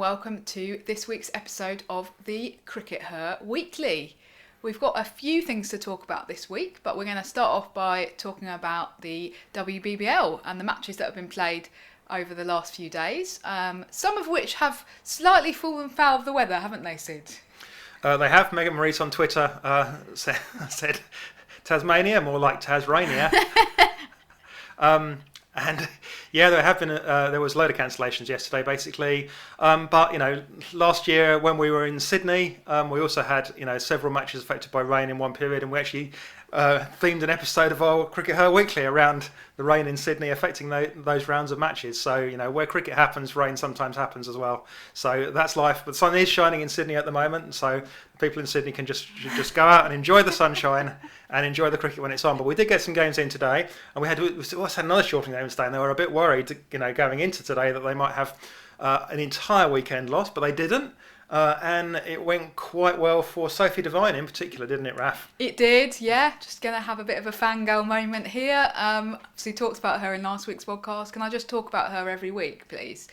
welcome to this week's episode of the CRICKETher Weekly. We've got a few things to talk about this week, but we're going to start off by talking about the WBBL and the matches that have been played over the last few days, some of which have slightly fallen foul of the weather, haven't they, Sid? They have. Megan Maurice on Twitter said Tas-rain-ia, more like Tas-rain-ia. And yeah, there was a load of cancellations yesterday, basically. But last year when we were in Sydney, we also had several matches affected by rain in one period, and we actually themed an episode of our CRICKETher Weekly around the rain in Sydney affecting those rounds of matches. So where cricket happens, rain sometimes happens as well. So that's life. But the sun is shining in Sydney at the moment, so people in Sydney can just go out and enjoy the sunshine and enjoy the cricket when it's on. But we did get some games in today, and we also had another shortened game today, and they were a bit worried, going into today, that they might have an entire weekend lost, but they didn't. And it went quite well for Sophie Devine in particular, didn't it, Raf? It did, yeah. Just going to have a bit of a fangirl moment here. Obviously talked about her in last week's podcast. Can I just talk about her every week, please?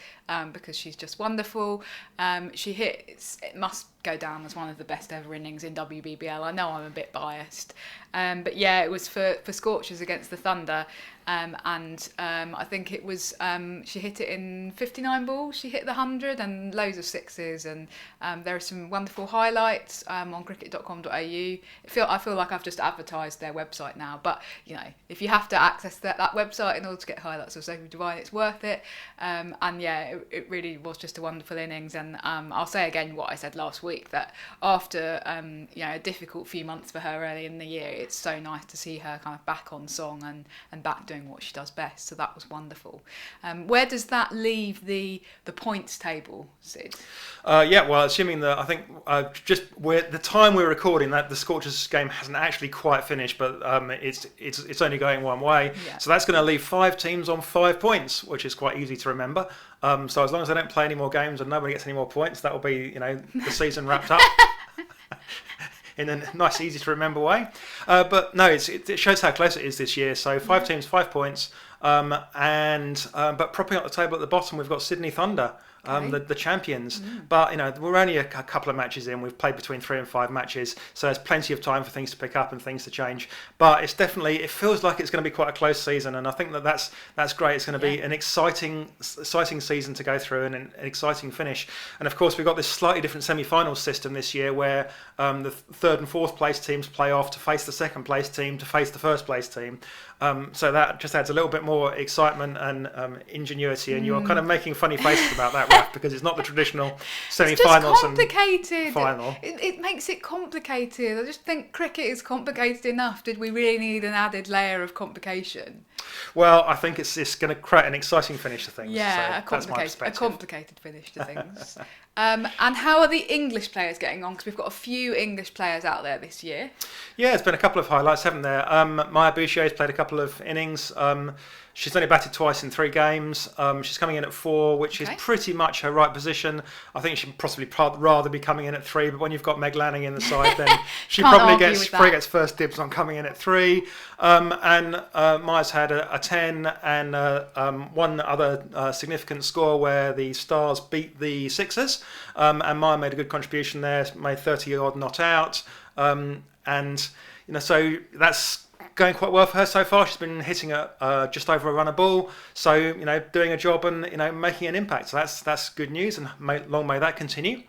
Because she's just wonderful. It must go down as one of the best ever innings in WBBL. I know I'm a bit biased. But yeah, it was for Scorchers against the Thunder. I think it was, she hit it in 59 balls. She hit the 100 and loads of sixes. And there are some wonderful highlights on cricket.com.au. I feel like I've just advertised their website now. But, if you have to access that website in order to get highlights of Sophie Devine, it's worth it. It really was just a wonderful innings. And I'll say again what I said last week, that after a difficult few months for her early in the year, it's so nice to see her kind of back on song and back doing what she does best. So that was wonderful. Where does that leave the points table, Sid? Assuming that, I think the time we're recording, that the Scorchers game hasn't actually quite finished, but it's only going one way. Yeah. So that's going to leave 5 teams on 5 points, which is quite easy to remember. So as long as they don't play any more games and nobody gets any more points, that will be the season wrapped up. In a nice, easy to remember way. But no, it shows how close it is this year. So 5 teams, 5 points. But propping up the table at the bottom, we've got Sydney Thunder, the champions. But we're only a couple of matches in. We've played between 3 and 5 matches, so there's plenty of time for things to pick up and things to change. But it feels like it's going to be quite a close season, and I think that's great. It's going to be an exciting season to go through and an exciting finish. And of course, we've got this slightly different semi-final system this year, where the 3rd and 4th place teams play off to face the 2nd place team to face the 1st place team. So that just adds a little bit more excitement and ingenuity, and you're kind of making funny faces about that, Raf, because it's not the traditional semi-finals. It's just complicated. And final. It makes it complicated. I just think cricket is complicated enough. Did we really need an added layer of complication? Well, I think it's going to create an exciting finish to things. Yeah, so a complicated finish to things. And how are the English players getting on? Because we've got a few English players out there this year. Yeah, there's been a couple of highlights, haven't there? Maya Boucher's played a couple of innings. She's only batted twice in 3 games. She's coming in at 4, which is pretty much her right position. I think she'd possibly rather be coming in at 3, but when you've got Meg Lanning in the side, then she probably gets first dibs on coming in at 3. Maya's had a 10 and one other significant score where the Stars beat the Sixers. And Maya made a good contribution there, made 30 odd not out. So that's going quite well for her so far. She's been hitting just over a run a ball, so doing a job and making an impact. So that's good news, and long may that continue.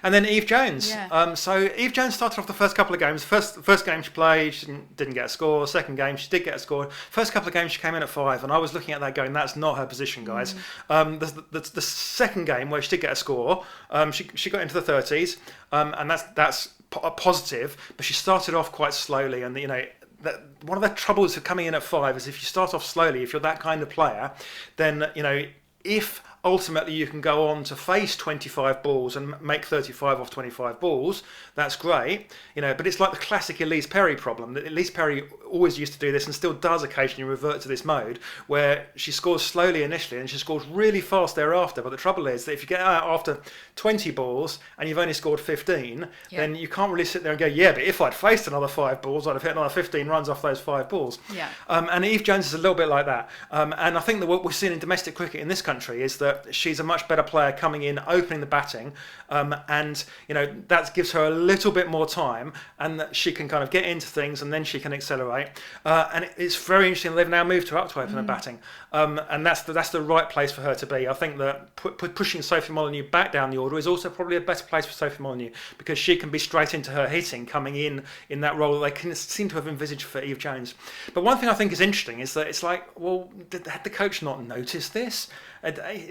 And then Eve Jones. Yeah. So Eve Jones started off the first couple of games. First game she played, she didn't get a score. Second game she did get a score. First couple of games she came in at 5, and I was looking at that going, that's not her position, guys. The second game where she did get a score, she got into the 30s, and that's a positive. But she started off quite slowly, and one of the troubles of coming in at 5 is if you start off slowly, if you're that kind of player, then if ultimately you can go on to face 25 balls and make 35 off 25 balls, that's great, but it's like the classic Elise Perry problem. Elise Perry always used to do this and still does occasionally revert to this mode where she scores slowly initially and she scores really fast thereafter. But the trouble is that if you get out after 20 balls and you've only scored 15, then you can't really sit there and go, but if I'd faced another 5 balls, I'd have hit another 15 runs off those 5 balls. Yeah. And Eve Jones is a little bit like that. And I think that what we're seeing in domestic cricket in this country is that that she's a much better player coming in, opening the batting, and that gives her a little bit more time, and that she can kind of get into things, and then she can accelerate. And it's very interesting. They've now moved her up to open the batting, and that's the right place for her to be. I think that pushing Sophie Molyneux back down the order is also probably a better place for Sophie Molyneux, because she can be straight into her hitting, coming in that role that they can seem to have envisaged for Eve Jones. But one thing I think is interesting is that it's like, well, had the coach not noticed this?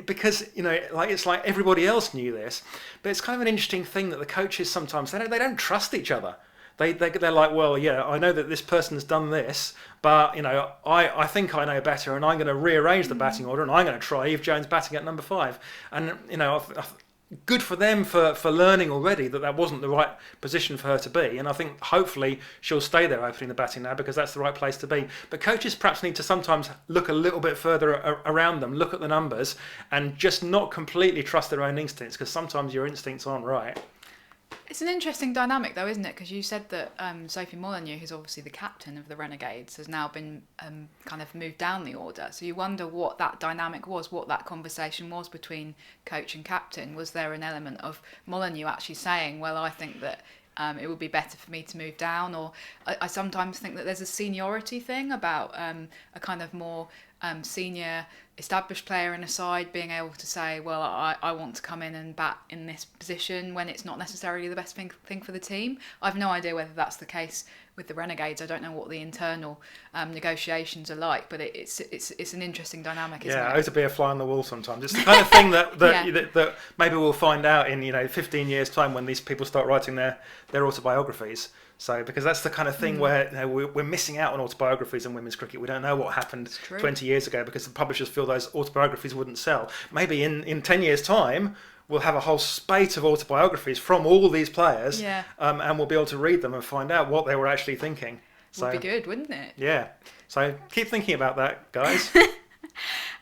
Because it's like everybody else knew this, but it's kind of an interesting thing that the coaches sometimes they don't trust each other. They're like, well, yeah, I know that this person's done this, but I think I know better, and I'm going to rearrange the batting order, and I'm going to try Eve Jones batting at number 5. And good for them for learning already that wasn't the right position for her to be. And I think hopefully she'll stay there opening the batting now, because that's the right place to be. But coaches perhaps need to sometimes look a little bit further around them, look at the numbers, and just not completely trust their own instincts, because sometimes your instincts aren't right. It's an interesting dynamic, though, isn't it? Because you said that Sophie Molyneux, who's obviously the captain of the Renegades, has now been kind of moved down the order. So you wonder what that dynamic was, what that conversation was between coach and captain. Was there an element of Molyneux actually saying, well, I think that it would be better for me to move down? Or I sometimes think that there's a seniority thing about a kind of more senior established player in a side being able to say, well, I want to come in and bat in this position when it's not necessarily the best thing for the team. I've no idea whether that's the case with the Renegades. I don't know what the internal negotiations are like, but it's an interesting dynamic, isn't it? Yeah, to be a fly on the wall sometimes. It's the kind of thing that maybe we'll find out in 15 years' time when these people start writing their autobiographies. So, because that's the kind of thing where we're missing out on autobiographies in women's cricket. We don't know what happened 20 years ago because the publishers feel those autobiographies wouldn't sell. Maybe in 10 years' time, we'll have a whole spate of autobiographies from all these players, and we'll be able to read them and find out what they were actually thinking. So, would be good, wouldn't it? Yeah. So keep thinking about that, guys.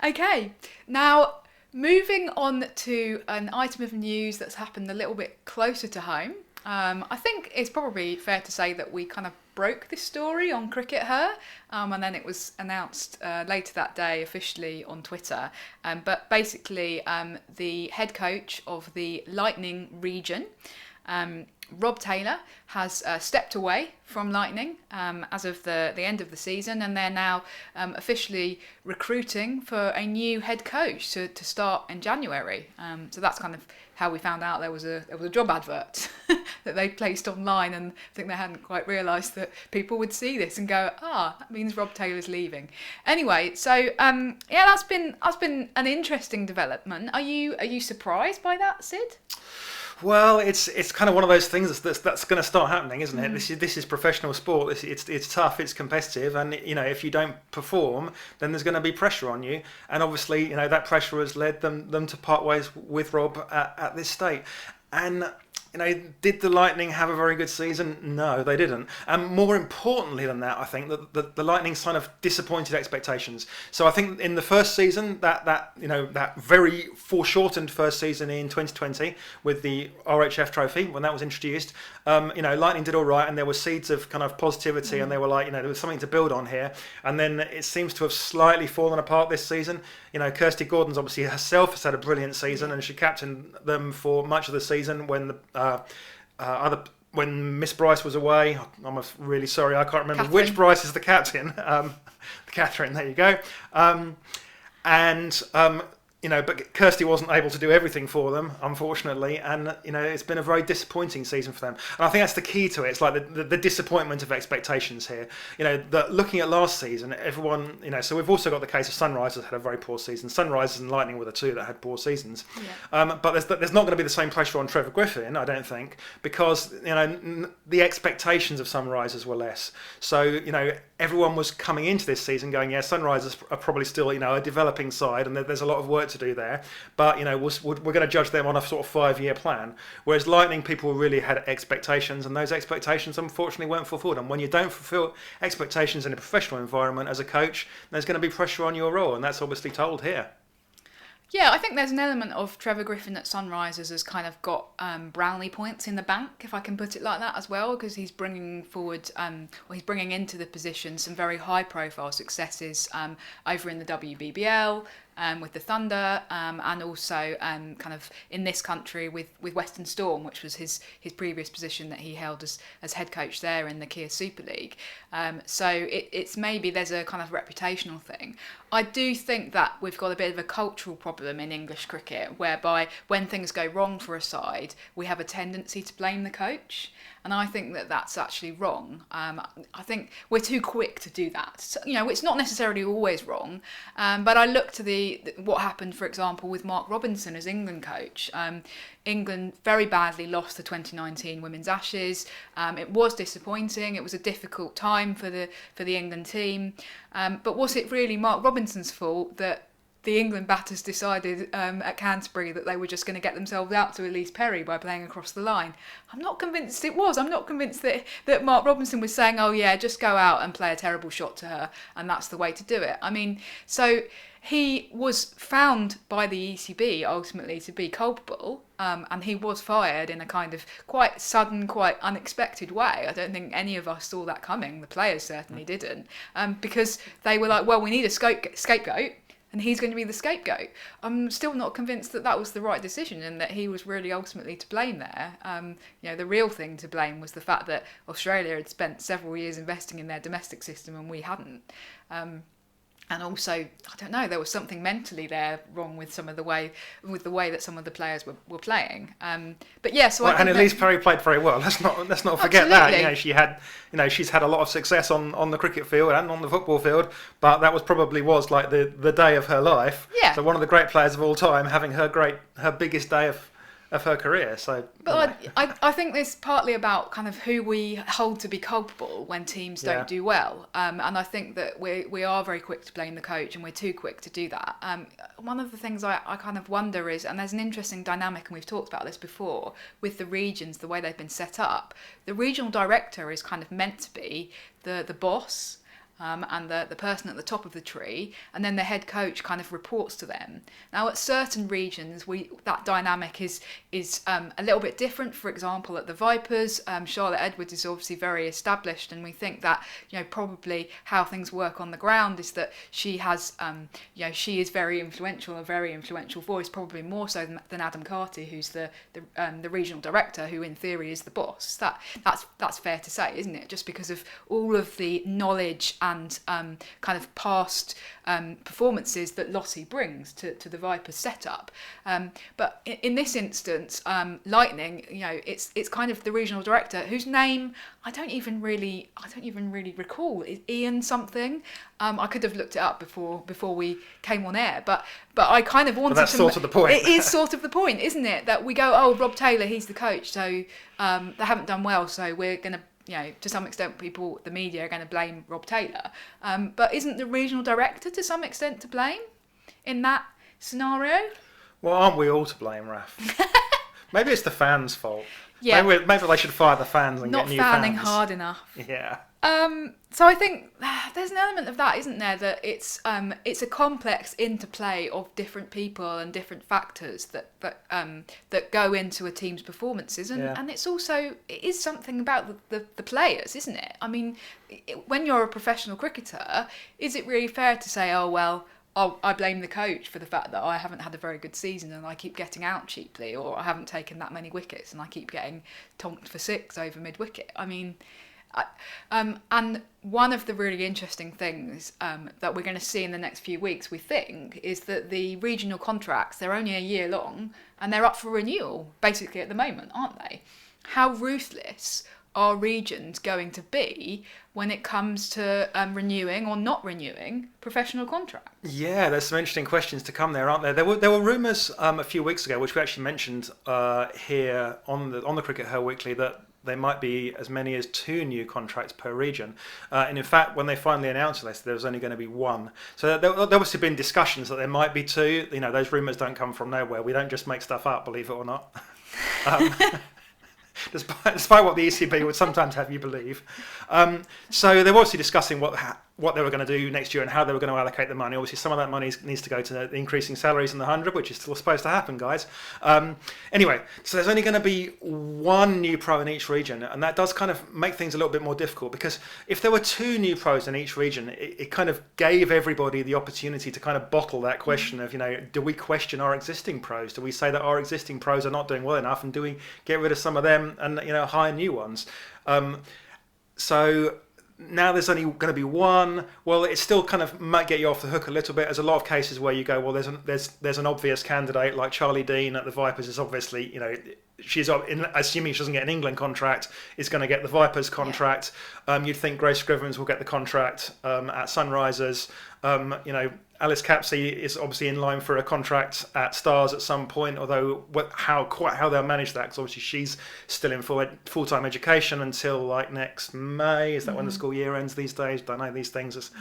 Okay. Now, moving on to an item of news that's happened a little bit closer to home. I think it's probably fair to say that we kind of broke this story on CRICKETher, and then it was announced later that day officially on Twitter. But basically, the head coach of the Lightning region, Rob Taylor, has stepped away from Lightning as of the end of the season, and they're now officially recruiting for a new head coach to start in January. So that's kind of how we found out there was a job advert that they placed online, and I think they hadn't quite realised that people would see this and go, that means Rob Taylor's leaving. Anyway, so that's been an interesting development. Are you surprised by that, Sid? Well, it's kind of one of those things that's going to start happening, isn't it? This is professional sport. It's tough. It's competitive, and if you don't perform, then there's going to be pressure on you. And obviously, that pressure has led them to part ways with Rob at this state. And did the Lightning have a very good season? No, they didn't. And more importantly than that, I think that the Lightning kind of disappointed expectations. So I think in the first season, that very foreshortened first season in 2020 with the RHF trophy, when that was introduced, Lightning did all right, and there were seeds of kind of positivity, and they were like, there was something to build on here. And then it seems to have slightly fallen apart this season. Kirsty Gordon's obviously herself has had a brilliant season, and she captained them for much of the season when when Miss Bryce was away. I'm really sorry, I can't remember which Bryce is the captain. Catherine, there you go. But Kirsty wasn't able to do everything for them, unfortunately, and it's been a very disappointing season for them. And I think that's the key to it. It's like the disappointment of expectations here. That looking at last season, everyone, so we've also got the case of Sunrisers had a very poor season. Sunrisers and Lightning were the two that had poor seasons. Yeah. But there's not going to be the same pressure on Trevor Griffin, I don't think, because the expectations of Sunrisers were less. So everyone was coming into this season going, Sunrisers are probably still a developing side, and there's a lot of work to do there, but we're going to judge them on a sort of 5-year plan, whereas Lightning people really had expectations, and those expectations unfortunately weren't fulfilled. And when you don't fulfill expectations in a professional environment as a coach, there's going to be pressure on your role, and that's obviously told here. Yeah, I think there's an element of Trevor Griffin at Sunrisers has kind of got brownie points in the bank, if I can put it like that as well, because he's bringing forward, he's bringing into the position some very high-profile successes over in the WBBL, with the Thunder, and also kind of in this country with Western Storm, which was his previous position that he held as head coach there in the Kia Super League. So it's maybe there's a kind of reputational thing. I do think that we've got a bit of a cultural problem in English cricket, whereby when things go wrong for a side, we have a tendency to blame the coach. And I think that that's actually wrong. I think we're too quick to do that. So, it's not necessarily always wrong. But I look to what happened, for example, with Mark Robinson as England coach. England very badly lost the 2019 Women's Ashes. It was disappointing. It was a difficult time for the England team. But was it really Mark Robinson's fault that the England batters decided at Canterbury that they were just going to get themselves out to Elise Perry by playing across the line? I'm not convinced it was. I'm not convinced that Mark Robinson was saying, oh yeah, just go out and play a terrible shot to her and that's the way to do it. I mean, so he was found by the ECB ultimately to be culpable, and he was fired in a kind of quite sudden, quite unexpected way. I don't think any of us saw that coming. The players certainly didn't, because they were like, well, we need a scapegoat. And he's going to be the scapegoat. I'm still not convinced that was the right decision and that he was really ultimately to blame there. The real thing to blame was the fact that Australia had spent several years investing in their domestic system and we hadn't. And also, I don't know, there was something mentally there wrong with the way that some of the players were playing. But yeah, so and Elise Perry played very well. Let's not forget that. She's had a lot of success on the cricket field and on the football field, but that was like the day of her life. Yeah. So one of the great players of all time having her biggest day of her career. So, but I think this partly about kind of who we hold to be culpable when teams don't do well, and I think that we are very quick to blame the coach, and we're too quick to do that. One of the things I kind of wonder is, and there's an interesting dynamic, and we've talked about this before, with the regions, the way they've been set up. The regional director is kind of meant to be the boss. And the person at the top of the tree, and then the head coach kind of reports to them. Now, at certain regions, that dynamic is a little bit different. For example, at the Vipers, Charlotte Edwards is obviously very established, and we think that probably how things work on the ground is that she has she is very influential, a very influential voice, probably more so than Adam Carty, who's the regional director, who in theory is the boss. That's fair to say, isn't it? Just because of all of the knowledge and kind of past performances that Lottie brings to the Vipers setup. But in this instance, Lightning, it's kind of the regional director whose name I don't even really recall. Is Ian something? I could have looked it up before we came on air, but I kind of wanted to. That's sort of the point. It is sort of the point, isn't it? That we go, oh, Rob Taylor, he's the coach, so they haven't done well, so we're going to. To some extent, the media are going to blame Rob Taylor. But isn't the regional director to some extent to blame in that scenario? Well, aren't we all to blame, Raf? Maybe it's the fans' fault. Yeah. Maybe they should fire the fans and get new fans. Not fanning hard enough. Yeah. So I think there's an element of that, isn't there? That it's a complex interplay of different people and different factors that go into a team's performances, and it is something about the players, isn't it? I mean, when you're a professional cricketer, is it really fair to say, oh well, I blame the coach for the fact that I haven't had a very good season and I keep getting out cheaply, or I haven't taken that many wickets and I keep getting tonked for 6 over mid-wicket? I mean, and one of the really interesting things that we're going to see in the next few weeks, we think, is that the regional contracts, they're only a year long and they're up for renewal basically at the moment, aren't they? How ruthless are regions going to be when it comes to renewing or not renewing professional contracts? Yeah, there's some interesting questions to come there, aren't there? There were rumours a few weeks ago, which we actually mentioned here on the CRICKETher Weekly, that there might be as many as 2 new contracts per region. And in fact, when they finally announced this, there was only going to be 1. So there must have been discussions that there might be 2. Those rumours don't come from nowhere. We don't just make stuff up, believe it or not. Despite what the ECB would sometimes have you believe. So they're obviously discussing what what they were going to do next year and how they were going to allocate the money. Obviously, some of that money needs to go to the increasing salaries in the 100, which is still supposed to happen, guys. Anyway, so there's only going to be one new pro in each region, and that does kind of make things a little bit more difficult, because if there were two new pros in each region, it kind of gave everybody the opportunity to kind of bottle that question of, do we question our existing pros? Do we say that our existing pros are not doing well enough, and do we get rid of some of them and hire new ones? So now there's only going to be one. Well, it still kind of might get you off the hook a little bit. There's a lot of cases where you go, well, there's an obvious candidate like Charlie Dean at the Vipers is obviously, she's assuming she doesn't get an England contract, is going to get the Vipers contract. Yeah. You'd think Grace Scrivens will get the contract at Sunrisers. Alice Capsey is obviously in line for a contract at Stars at some point, although how they'll manage that, because obviously she's still in full-time education until like next May. Is that when the school year ends these days? Don't know these things. It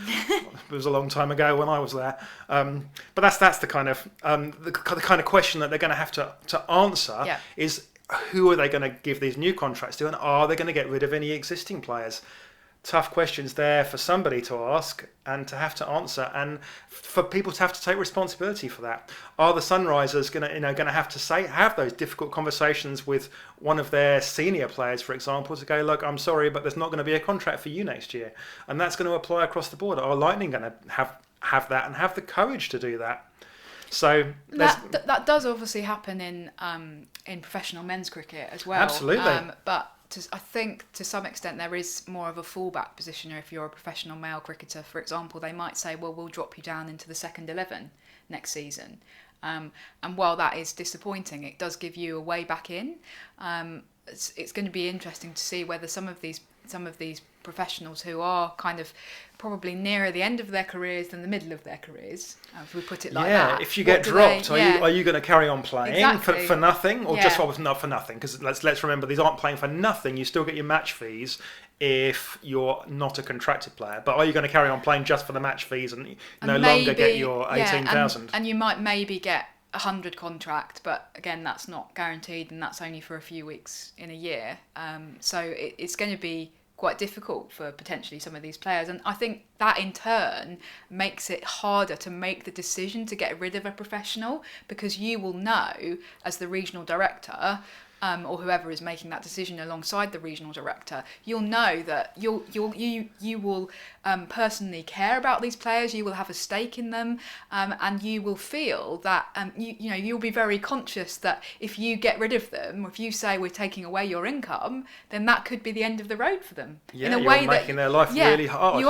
was a long time ago when I was there. But that's the kind of question that they're going to have to answer is, who are they going to give these new contracts to, and are they going to get rid of any existing players? Tough questions there for somebody to ask and to have to answer, and for people to have to take responsibility for that. Are the Sunrisers going to have to have those difficult conversations with one of their senior players, for example, to go, look, I'm sorry, but there's not going to be a contract for you next year, and that's going to apply across the board? Are Lightning going to have that and have the courage to do that? So that does obviously happen in professional men's cricket as well. Absolutely, but I think to some extent there is more of a fallback position if you're a professional male cricketer. For example, they might say, well, we'll drop you down into the second 11 next season. And while that is disappointing, it does give you a way back in. It's going to be interesting to see whether some of these professionals who are kind of probably nearer the end of their careers than the middle of their careers, if we put it like that. Yeah, if you get dropped, are you going to carry on playing for nothing, or just not for nothing? Because let's remember, these aren't playing for nothing. You still get your match fees if you're not a contracted player. But are you going to carry on playing just for the match fees and no longer get your 18,000? And you might maybe get 100 contract, but again, that's not guaranteed, and that's only for a few weeks in a year. So it's going to be quite difficult for potentially some of these players, and I think that in turn makes it harder to make the decision to get rid of a professional, because you will know as the regional director, or whoever is making that decision alongside the regional director, you'll know that you will personally care about these players. You will have a stake in them, and you will feel that you'll be very conscious that if you get rid of them, or if you say we're taking away your income, then that could be the end of the road for them. Yeah, you're making their life really hard.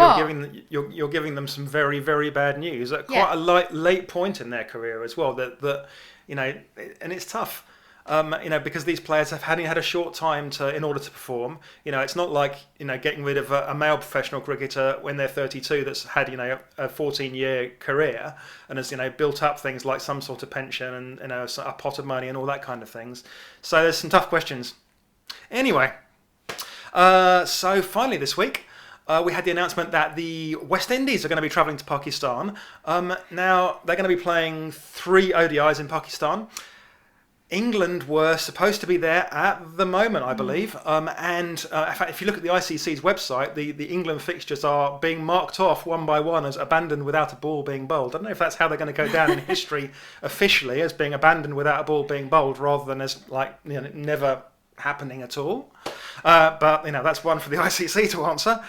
You're giving them some very, very bad news at quite a late point in their career as well. That and it's tough. Because these players have had a short time in order to perform. It's not like getting rid of a male professional cricketer when they're 32 that's had a 14-year career and has built up things like some sort of pension and a pot of money and all that kind of things. So there's some tough questions. Anyway, so finally this week, we had the announcement that the West Indies are going to be travelling to Pakistan. Now they're going to be playing 3 ODIs in Pakistan. England were supposed to be there at the moment, I believe. And in fact, if you look at the ICC's website, the England fixtures are being marked off one by one as abandoned without a ball being bowled. I don't know if that's how they're going to go down in history officially, as being abandoned without a ball being bowled, rather than as never happening at all. But that's one for the ICC to answer.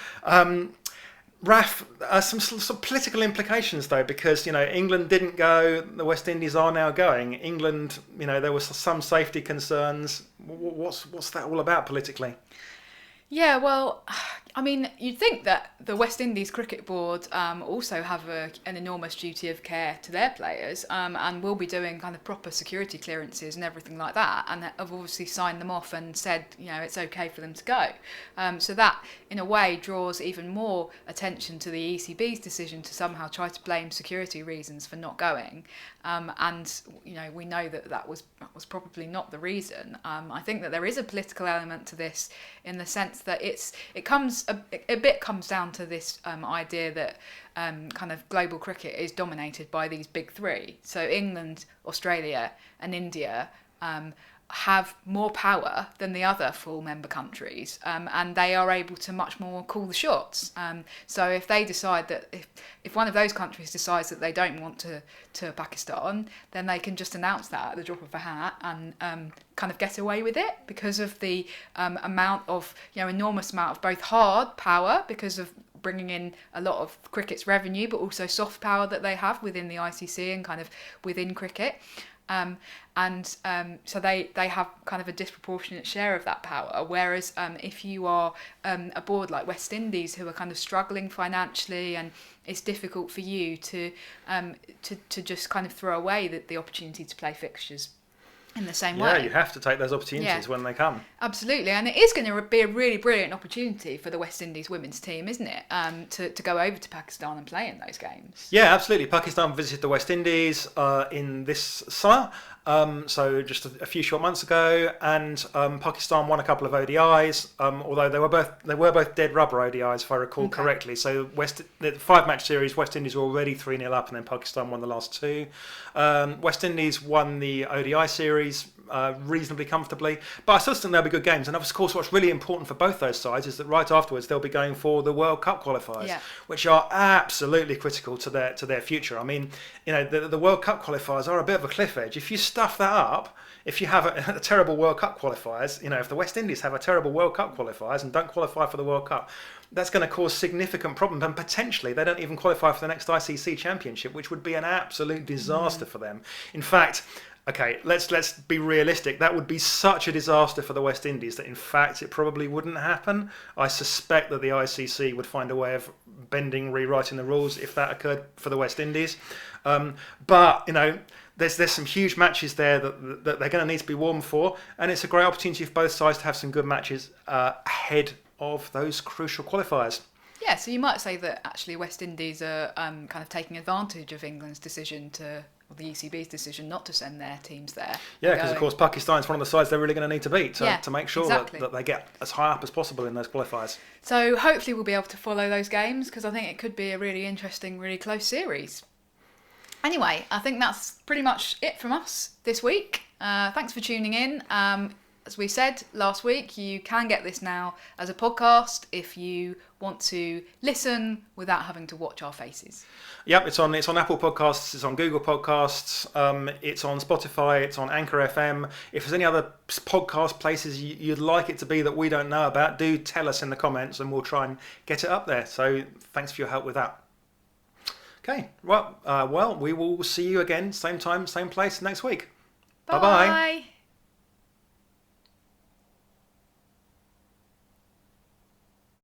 Raf, some political implications though, because England didn't go, the West Indies are now going. England, there were some safety concerns. What's that all about politically? Yeah, well, I mean, you'd think that the West Indies Cricket Board also have an enormous duty of care to their players, and will be doing kind of proper security clearances and everything like that, and have obviously signed them off and said, it's okay for them to go. So that, in a way, draws even more attention to the ECB's decision to somehow try to blame security reasons for not going. And we know that was probably not the reason. I think that there is a political element to this, in the sense that it comes down to this idea that kind of global cricket is dominated by these big three. So England, Australia, and India have more power than the other full member countries, and they are able to much more call the shots. So if they decide that if one of those countries decides that they don't want to Pakistan, then they can just announce that at the drop of a hat and kind of get away with it because of the amount of, enormous amount of both hard power because of bringing in a lot of cricket's revenue, but also soft power that they have within the ICC and kind of within cricket. So they have kind of a disproportionate share of that power. Whereas if you are a board like West Indies, who are kind of struggling financially, and it's difficult for you to just kind of throw away the opportunity to play fixtures in the same way. Yeah, you have to take those opportunities when they come. Absolutely, and it is going to be a really brilliant opportunity for the West Indies women's team, isn't it? To go over to Pakistan and play in those games. Yeah, absolutely. Pakistan visited the West Indies in this summer, so just a few short months ago, and Pakistan won a couple of ODIs, although they were both dead rubber ODIs, if I recall correctly. So the 5-match series, West Indies were already 3-0 up, and then Pakistan won the last 2. West Indies won the ODI series reasonably comfortably, but I still think they'll be good games. And of course, what's really important for both those sides is that right afterwards they'll be going for the World Cup qualifiers, which are absolutely critical to their future. I mean, the World Cup qualifiers are a bit of a cliff edge. If you stuff that up, if you have a terrible World Cup qualifiers, if the West Indies have a terrible World Cup qualifiers and don't qualify for the World Cup, that's going to cause significant problems, and potentially they don't even qualify for the next ICC Championship, which would be an absolute disaster for them. In fact, okay, let's be realistic. That would be such a disaster for the West Indies that, in fact, it probably wouldn't happen. I suspect that the ICC would find a way of rewriting the rules if that occurred for the West Indies. But there's some huge matches there that they're going to need to be warm for, and it's a great opportunity for both sides to have some good matches ahead of those crucial qualifiers. Yeah, so you might say that actually West Indies are kind of taking advantage of England's decision or the ECB's decision not to send their teams there. Yeah, because of course Pakistan's one of the sides they're really going to need to beat to make sure that they get as high up as possible in those qualifiers. So hopefully we'll be able to follow those games, because I think it could be a really interesting, really close series. Anyway, I think that's pretty much it from us this week. Thanks for tuning in. As we said last week, you can get this now as a podcast if you want to listen without having to watch our faces. Yep, it's on Apple Podcasts, it's on Google Podcasts, it's on Spotify, it's on Anchor FM. If there's any other podcast places you'd like it to be that we don't know about, do tell us in the comments and we'll try and get it up there. So thanks for your help with that. Okay, well, we will see you again, same time, same place next week. Bye. Bye-bye.